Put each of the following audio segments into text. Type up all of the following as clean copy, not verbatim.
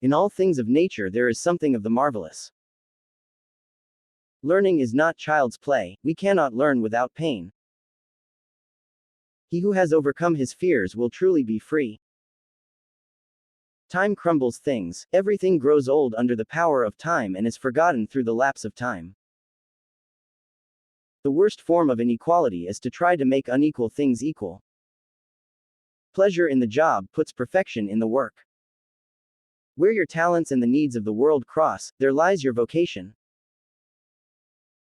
In all things of nature there is something of the marvelous. Learning is not child's play, we cannot learn without pain. He who has overcome his fears will truly be free. Time crumbles things, everything grows old under the power of time and is forgotten through the lapse of time. The worst form of inequality is to try to make unequal things equal. Pleasure in the job puts perfection in the work. Where your talents and the needs of the world cross, there lies your vocation.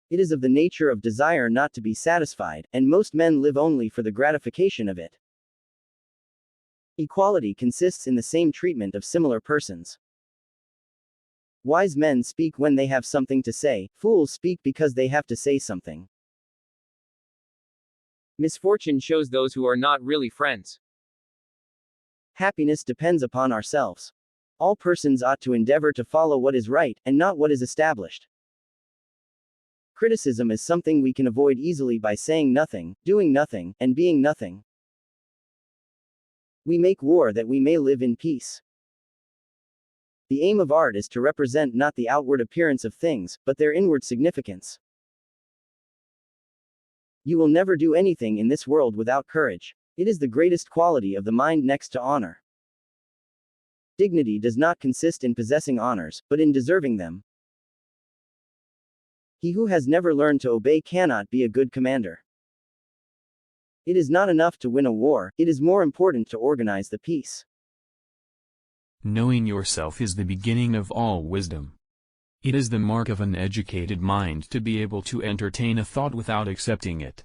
It is of the nature of desire not to be satisfied, and most men live only for the gratification of it. Equality consists in the same treatment of similar persons. Wise men speak when they have something to say, fools speak because they have to say something. Misfortune shows those who are not really friends. Happiness depends upon ourselves. All persons ought to endeavor to follow what is right, and not what is established. Criticism is something we can avoid easily by saying nothing, doing nothing, and being nothing. We make war that we may live in peace. The aim of art is to represent not the outward appearance of things, but their inward significance. You will never do anything in this world without courage. It is the greatest quality of the mind next to honor. Dignity does not consist in possessing honors, but in deserving them. He who has never learned to obey cannot be a good commander. It is not enough to win a war, it is more important to organize the peace. Knowing yourself is the beginning of all wisdom. It is the mark of an educated mind to be able to entertain a thought without accepting it.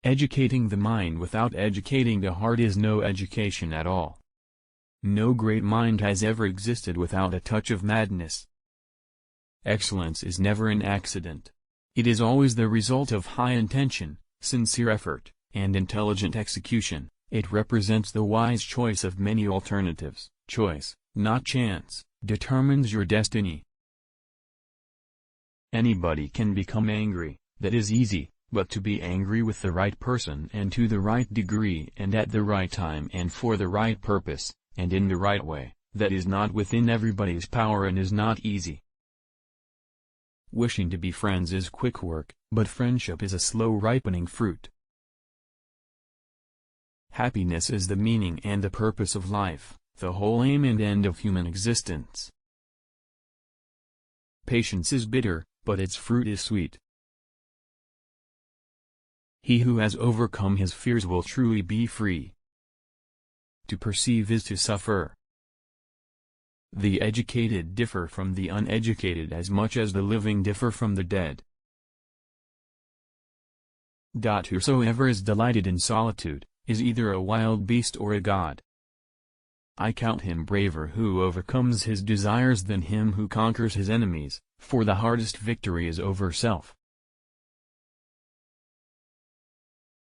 Educating the mind without educating the heart is no education at all. No great mind has ever existed without a touch of madness. Excellence is never an accident. It is always the result of high intention, sincere effort, and intelligent execution. It represents the wise choice of many alternatives. Choice, not chance, determines your destiny. Anybody can become angry, that is easy, but to be angry with the right person and to the right degree and at the right time and for the right purpose, and in the right way, that is not within everybody's power and is not easy. Wishing to be friends is quick work, but friendship is a slow ripening fruit. Happiness is the meaning and the purpose of life, the whole aim and end of human existence. Patience is bitter, but its fruit is sweet. He who has overcome his fears will truly be free. To perceive is to suffer. The educated differ from the uneducated as much as the living differ from the dead. Whosoever is delighted in solitude, is either a wild beast or a god. I count him braver who overcomes his desires than him who conquers his enemies, for the hardest victory is over self.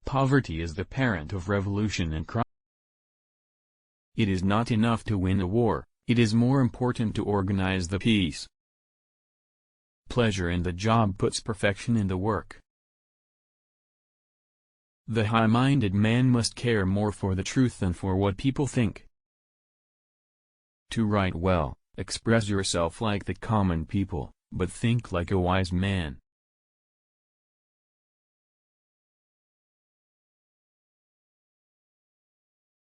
Poverty is the parent of revolution and crime. It is not enough to win a war, it is more important to organize the peace. Pleasure in the job puts perfection in the work. The high-minded man must care more for the truth than for what people think. To write well, express yourself like the common people, but think like a wise man.